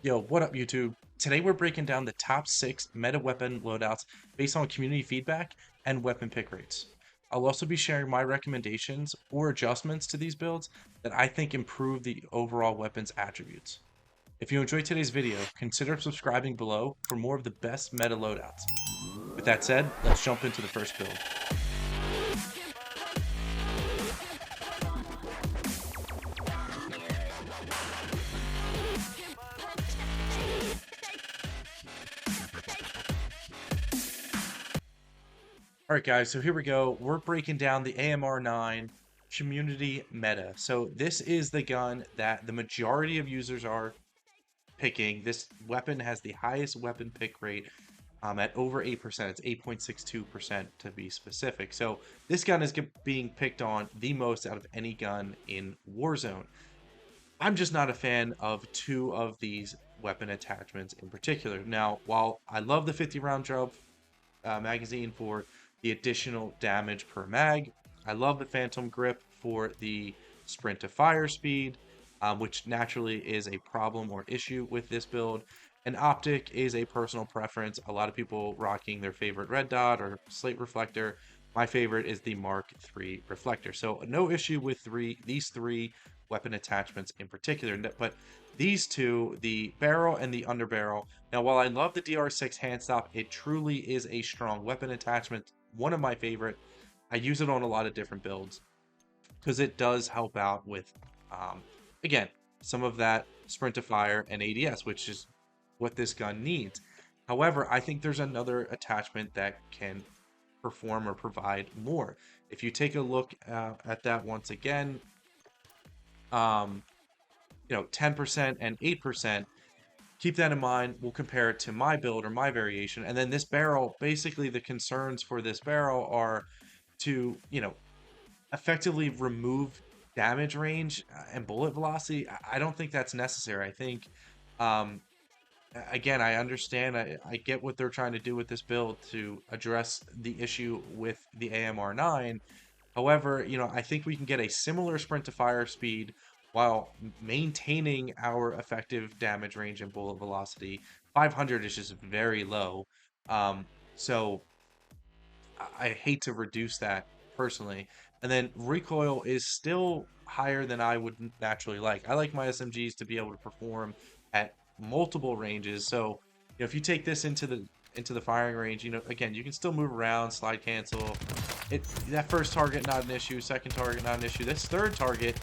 Yo, what up, YouTube? Today we're breaking down the top 6 meta weapon loadouts based on community feedback and weapon pick rates. I'll also be sharing my recommendations or adjustments to these builds that I think improve the overall weapon's attributes. If you enjoyed today's video, consider subscribing below for more of the best meta loadouts. With that said, let's jump into the first build. Alright guys, so here we go. We're breaking down the AMR9 community meta. So this is the gun that the majority of users are picking. This weapon has the highest weapon pick rate at over 8%. It's 8.62% to be specific. So this gun is being picked on the most out of any gun in Warzone. I'm just not a fan of two of these weapon attachments in particular. Now, while I love the 50 round drum magazine for the additional damage per mag, I love the Phantom Grip for the sprint to fire speed, which naturally is a problem or issue with this build. And optic is a personal preference. A lot of people rocking their favorite red dot or slate reflector. My favorite is the Mark III reflector. So no issue with these three weapon attachments in particular, but these two, the barrel and the underbarrel. Now, while I love the DR6 hand stop, it truly is a strong weapon attachment. One of my favorite. I use it on a lot of different builds because it does help out with, again, some of that sprint to fire and ADS, which is what this gun needs. However, I think there's another attachment that can perform or provide more. If you take a look at that once again, 10% and 8%, keep that in mind. We'll compare it to my build or my variation. And then this barrel, basically the concerns for this barrel are to, effectively remove damage range and bullet velocity. I don't think that's necessary. I think, again, I understand, I get what they're trying to do with this build to address the issue with the AMR9. However, I think we can get a similar sprint to fire speed while maintaining our effective damage range and bullet velocity. 500 is just very low. So I hate to reduce that personally. And then recoil is still higher than I would naturally like. I like my SMGs to be able to perform at multiple ranges. So, if you take this into the firing range, again, you can still move around, slide cancel. That first target not an issue, second target not an issue. This third target,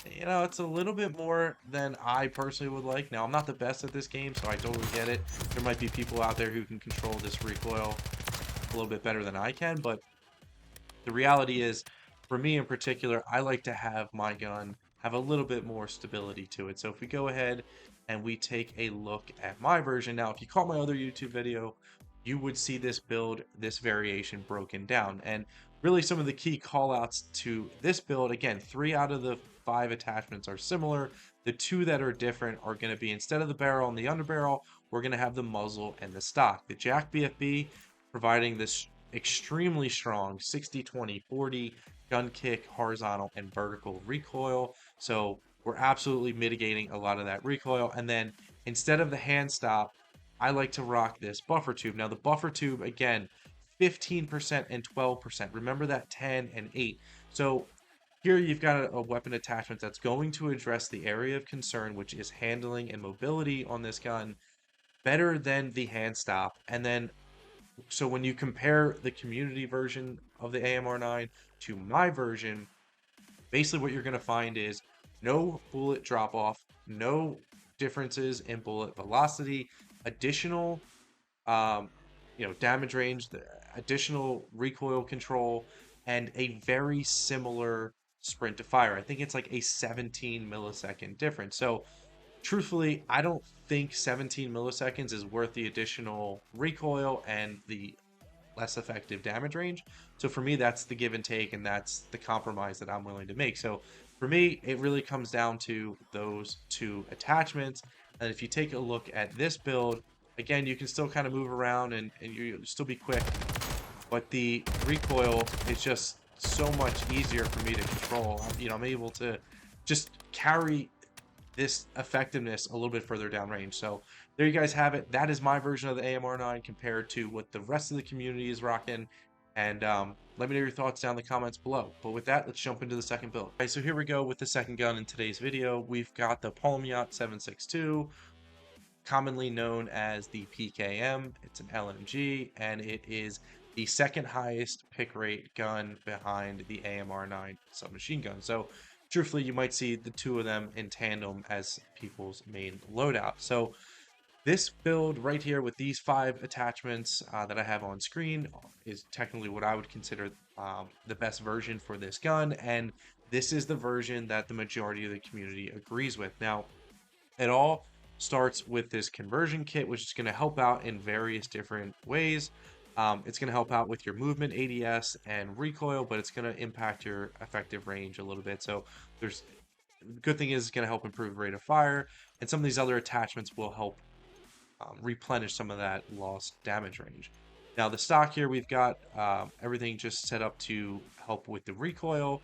it's a little bit more than I personally would like. Now, I'm not the best at this game, so I totally get it. There might be people out there who can control this recoil a little bit better than I can, but the reality is, for me in particular, I like to have my gun have a little bit more stability to it. So if we go ahead and we take a look at my version. Now, if you caught my other YouTube video, you would see this build, this variation broken down. And really some of the key callouts to this build, again, 3 out of the 5 attachments are similar. The 2 that are different are going to be, instead of the barrel and the underbarrel, we're going to have the muzzle and the stock. The Jack BFB providing this extremely strong 60, 20, 40 gun kick, horizontal and vertical recoil. So we're absolutely mitigating a lot of that recoil. And then instead of the hand stop, I like to rock this buffer tube. Now the buffer tube, again, 15% and 12%. Remember that 10 and 8. So here you've got a weapon attachment that's going to address the area of concern, which is handling and mobility on this gun, better than the hand stop. And then, so when you compare the community version of the AMR9 to my version, basically what you're going to find is no bullet drop off, no differences in bullet velocity, additional damage range, the additional recoil control, and a very similar sprint to fire. I think it's like a 17 millisecond difference. So truthfully, I don't think 17 milliseconds is worth the additional recoil and the less effective damage range. So for me, that's the give and take, and that's the compromise that I'm willing to make. So for me, it really comes down to those two attachments. And if you take a look at this build, again, you can still kind of move around and you still be quick, but the recoil is just so much easier for me to control. I'm able to just carry this effectiveness a little bit further downrange. So there you guys have it. That is my version of the AMR9 compared to what the rest of the community is rocking. And let me know your thoughts down in the comments below. But with that, let's jump into the second build. All right, so here we go with the second gun in today's video. We've got the Palmiot 762, commonly known as the PKM. It's an LMG, and it is the second highest pick rate gun behind the AMR9 submachine gun. So truthfully, you might see the two of them in tandem as people's main loadout. So this build right here with these 5 attachments that I have on screen is technically what I would consider the best version for this gun, and this is the version that the majority of the community agrees with. Now, it all starts with this conversion kit, which is going to help out in various different ways. It's going to help out with your movement, ADS, and recoil, but it's going to impact your effective range a little bit. So there's good thing is it's going to help improve rate of fire, and some of these other attachments will help replenish some of that lost damage range. Now the stock here, we've got everything just set up to help with the recoil.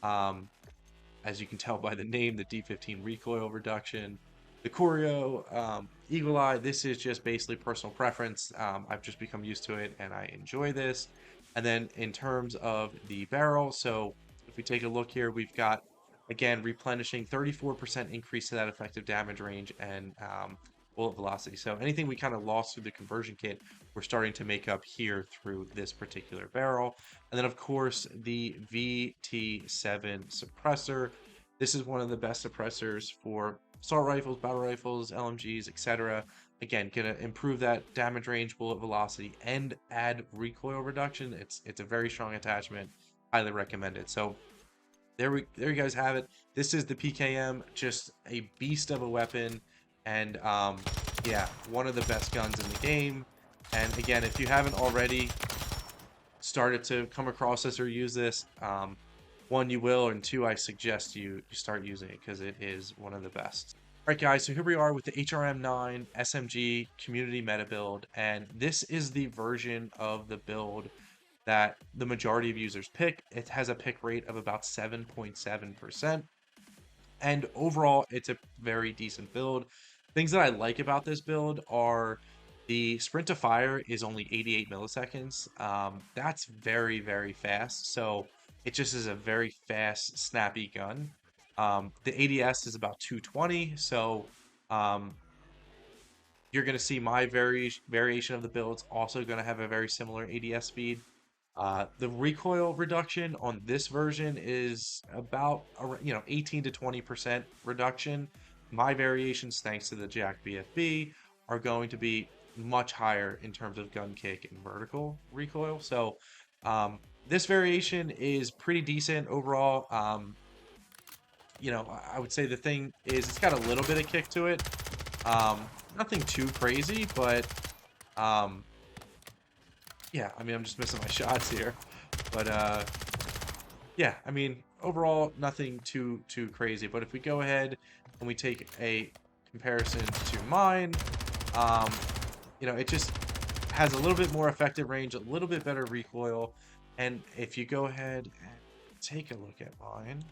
As you can tell by the name, the D15 recoil reduction. The Choreo, Eagle Eye, this is just basically personal preference. I've just become used to it and I enjoy this. And then in terms of the barrel, so if we take a look here, we've got, again, replenishing 34% increase to that effective damage range and bullet velocity. So anything we kind of lost through the conversion kit, we're starting to make up here through this particular barrel. And then, of course, the VT7 suppressor. This is one of the best suppressors for assault rifles, battle rifles, LMGs, etc. Again, gonna improve that damage range, bullet velocity, and add recoil reduction. It's a very strong attachment. Highly recommend it. So there you guys have it. This is the PKM, just a beast of a weapon, and yeah, one of the best guns in the game. And again, if you haven't already started to come across this or use this, one, you will, and two, I suggest you start using it because it is one of the best. All right, guys, so here we are with the HRM9 SMG community meta build, and this is the version of the build that the majority of users pick. It has a pick rate of about 7.7%, and overall, it's a very decent build. Things that I like about this build are the sprint to fire is only 88 milliseconds. That's very, very fast. So it just is a very fast, snappy gun. The ADS is about 220. So you're going to see my variation of the build's also going to have a very similar ADS speed. The recoil reduction on this version is about 18 to 20% reduction. My variations, thanks to the Jack BFB, are going to be much higher in terms of gun kick and vertical recoil. So this variation is pretty decent overall. I would say the thing is it's got a little bit of kick to it. Nothing too crazy, but yeah, I mean, I'm just missing my shots here. But yeah, I mean, overall, nothing too crazy. But if we go ahead and we take a comparison to mine, it just has a little bit more effective range, a little bit better recoil. And if you go ahead and take a look at mine,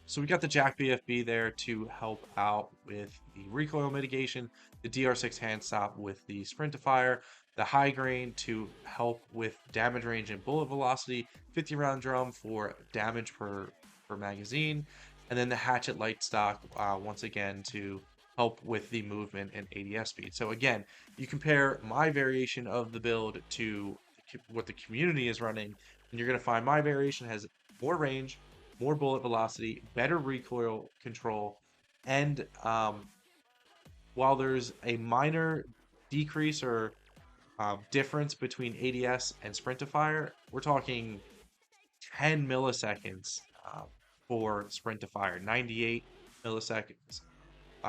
so we got the Jack BFB there to help out with the recoil mitigation, the DR6 hand stop with the sprint to fire, the high grain to help with damage range and bullet velocity, 50 round drum for damage per magazine, and then the hatchet light stock once again to help with the movement and ADS speed. So again, you compare my variation of the build to what the community is running, and you're going to find my variation has more range, more bullet velocity, better recoil control, and while there's a minor decrease or difference between ADS and sprint to fire, we're talking 10 milliseconds for sprint to fire, 98 milliseconds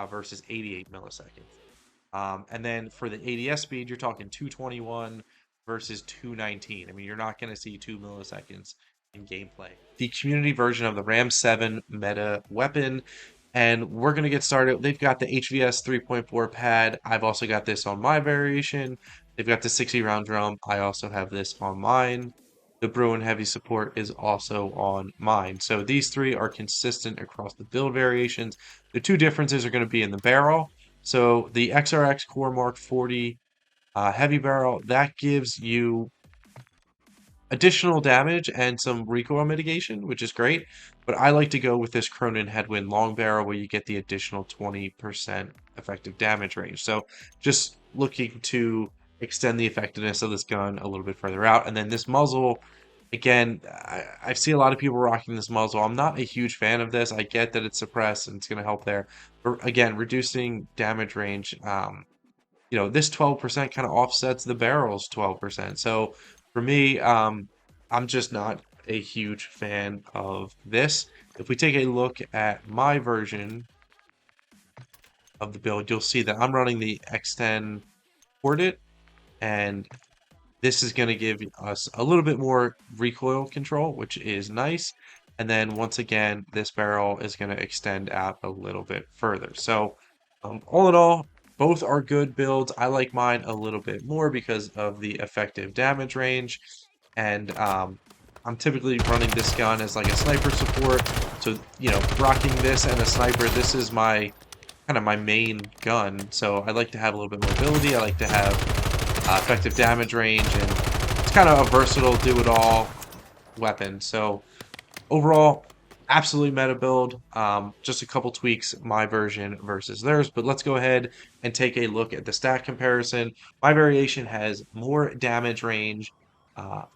versus 88 milliseconds. And then for the ADS speed, you're talking 221 versus 219. I mean, you're not going to see 2 milliseconds in gameplay. The community version of the Ram 7 meta weapon, and we're going to get started. They've got the HVS 3.4 pad. I've also got this on my variation. They've got the 60 round drum. I also have this on mine. the Bruin heavy support is also on mine. So these three are consistent across the build variations. The two differences are going to be in the barrel. So the XRX Core Mark 40 heavy barrel, that gives you additional damage and some recoil mitigation, which is great. But I like to go with this Cronin Headwind long barrel where you get the additional 20% effective damage range. So just looking to extend the effectiveness of this gun a little bit further out. And then this muzzle, again, I see a lot of people rocking this muzzle. I'm not a huge fan of this. I get that it's suppressed and it's going to help there. But again, reducing damage range, this 12% kind of offsets the barrel's 12%. So for me, I'm just not a huge fan of this. If we take a look at my version of the build, you'll see that I'm running the X10 Ported, and this is going to give us a little bit more recoil control, which is nice. And then once again, this barrel is going to extend out a little bit further. So all in all, both are good builds. I like mine a little bit more because of the effective damage range. And I'm typically running this gun as like a sniper support. So, rocking this and a sniper, this is my kind of my main gun. So I like to have a little bit more ability. I like to have effective damage range, and it's kind of a versatile do-it-all weapon. So overall, absolutely meta build. Just a couple tweaks, my version versus theirs. But let's go ahead and take a look at the stat comparison. My variation has more damage range,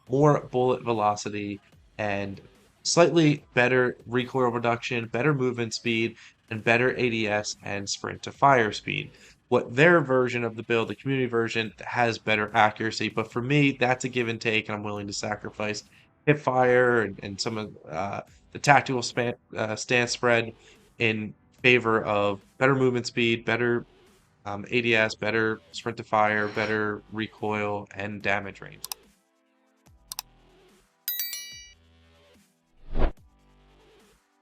more bullet velocity, and slightly better recoil reduction, better movement speed, and better ADS and sprint to fire speed. What their version of the build, the community version, has better accuracy. But for me, that's a give and take, and I'm willing to sacrifice hip fire and some of the tactical stance spread in favor of better movement speed, better ADS, better sprint to fire, better recoil, and damage range.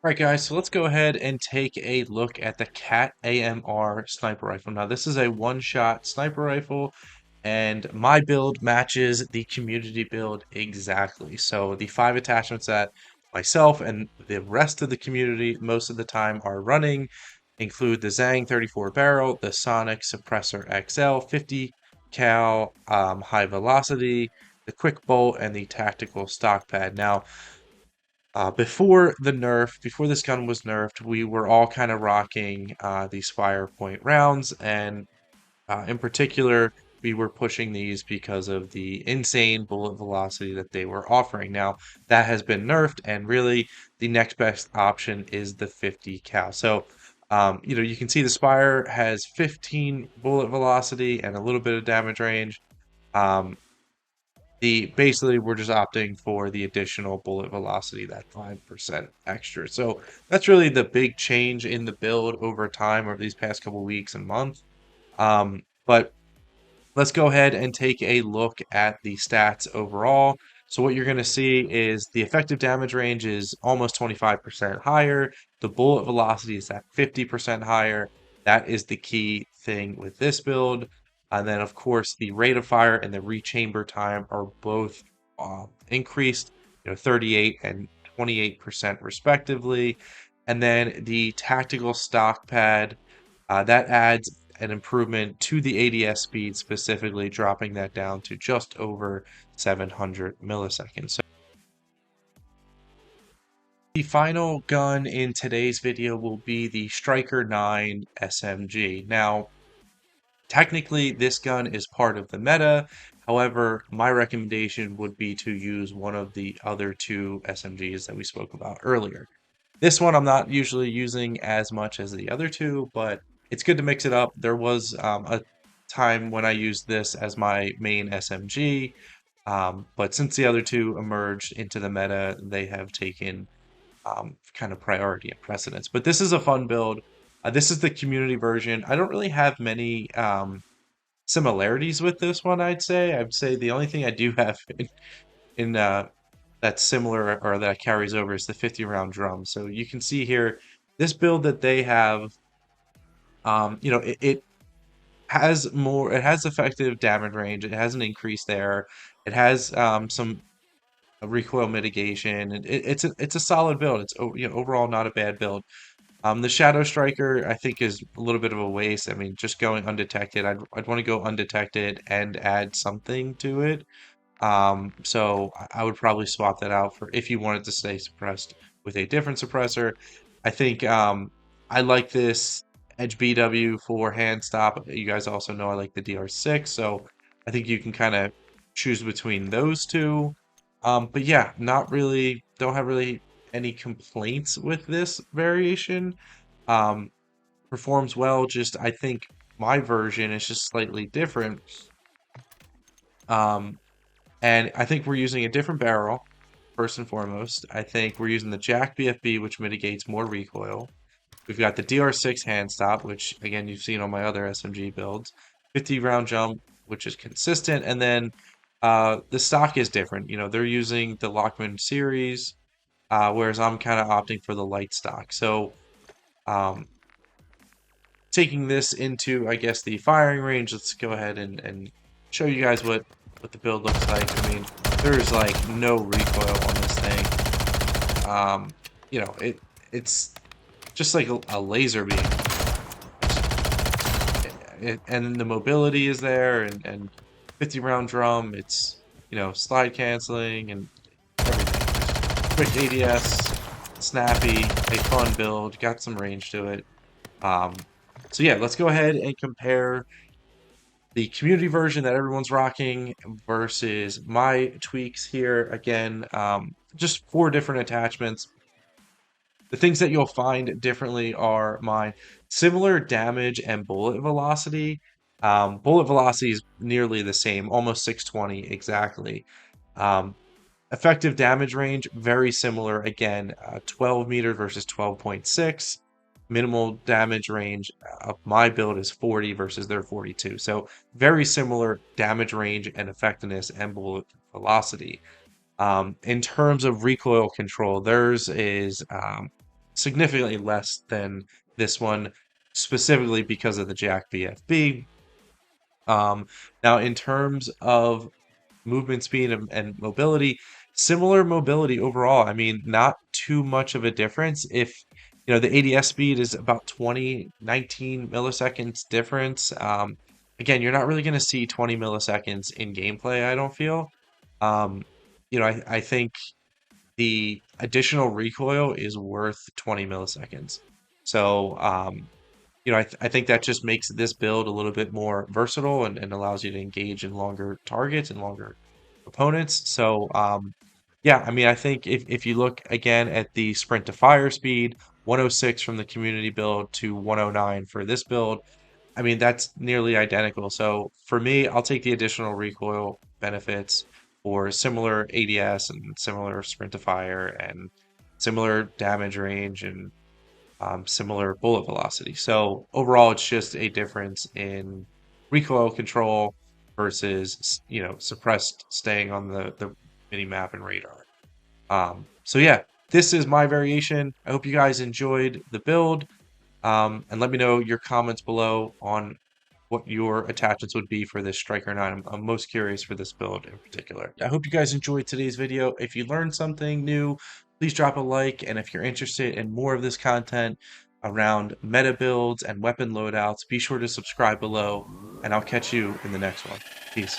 All right, guys, so let's go ahead and take a look at the Cat AMR sniper rifle. Now, this is a one-shot sniper rifle, and my build matches the community build exactly. So the 5 attachments that myself and the rest of the community most of the time are running include the Zang 34 barrel, the Sonic Suppressor XL 50 cal high velocity, the quick bolt, and the tactical stock pad. Now, before this gun was nerfed, we were all kind of rocking these fire point rounds, and in particular, we were pushing these because of the insane bullet velocity that they were offering. Now, that has been nerfed, and really, the next best option is the 50 cal. So, you can see the Spire has 15 bullet velocity and a little bit of damage range. Um, basically we're just opting for the additional bullet velocity, that 5% extra. So that's really the big change in the build over time, or these past couple weeks and months. But let's go ahead and take a look at the stats overall. So what you're going to see is the effective damage range is almost 25% higher. The bullet velocity is at 50% higher. That is the key thing with this build. And then, of course, the rate of fire and the rechamber time are both increased, 38 and 28% respectively. And then the tactical stock pad, that adds an improvement to the ADS speed, specifically dropping that down to just over 700 milliseconds. So the final gun in today's video will be the Striker 9 SMG. Now, technically, this gun is part of the meta. However, my recommendation would be to use one of the other two SMGs that we spoke about earlier. This one I'm not usually using as much as the other two, but it's good to mix it up. There was a time when I used this as my main SMG, but since the other two emerged into the meta, they have taken kind of priority and precedence. But this is a fun build. This is the community version. I don't really have many similarities with this one, I'd say. I'd say the only thing I do have in that's similar or that carries over is the 50 round drum. So you can see here, this build that they have, it has more, it has effective damage range. It has an increase there. It has some recoil mitigation. It's a solid build. It's overall not a bad build. The Shadow Striker I think is a little bit of a waste. I mean, just going undetected, I'd want to go undetected and add something to it. So I would probably swap that out for if you wanted to stay suppressed with a different suppressor. I think I like this Edge BW for hand stop. You guys also know I like the DR6, so I think you can kind of choose between those two. But yeah, not really, don't have really any complaints with this variation. Um, Performs well, just I think my version is just slightly different. Um, and I think we're using a different barrel, first and foremost. I think we're using the Jack BFB, which mitigates more recoil. We've got the DR6 hand stop, which again you've seen on my other SMG builds. 50 round jump, which is consistent, and then the stock is different. They're using the Lockman series, whereas I'm kind of opting for the light stock. So um, taking this into, I guess, the firing range, let's go ahead and show you guys what the build looks like. I mean, there's like no recoil on this thing. It's just like a laser beam. And the mobility is there, and 50 round drum. It's slide canceling and everything. Just quick ADS, snappy, a fun build. Got some range to it. Um, so yeah, let's go ahead and compare the community version that everyone's rocking versus my tweaks here. Again, just 4 different attachments. The things that you'll find differently are mine. Similar damage and bullet velocity. Bullet velocity is nearly the same, almost 620 exactly. Um, Effective damage range, very similar. Again, 12 meter versus 12.6. Minimal damage range of my build is 40 versus their 42. So very similar damage range and effectiveness and bullet velocity. In terms of recoil control, theirs is significantly less than this one, specifically because of the Jack VFB. Now, in terms of movement speed and mobility, similar mobility overall. I mean, not too much of a difference. If the ADS speed is about 20, 19 milliseconds difference. Again, you're not really going to see 20 milliseconds in gameplay, I don't feel. Um, I think the additional recoil is worth 20 milliseconds. So, I think that just makes this build a little bit more versatile and allows you to engage in longer targets and longer opponents. So, yeah, I mean, I think if you look again at the sprint to fire speed, 106 from the community build to 109 for this build, I mean, that's nearly identical. So for me, I'll take the additional recoil benefits for similar ADS and similar sprint to fire and similar damage range and similar bullet velocity. So overall, it's just a difference in recoil control versus suppressed staying on the mini map and radar. So yeah, this is my variation. I hope you guys enjoyed the build. And let me know your comments below on what your attachments would be for this Striker 9. I'm most curious for this build in particular. I hope you guys enjoyed today's video. If you learned something new, please drop a like. And if you're interested in more of this content around meta builds and weapon loadouts, be sure to subscribe below. And I'll catch you in the next one. Peace.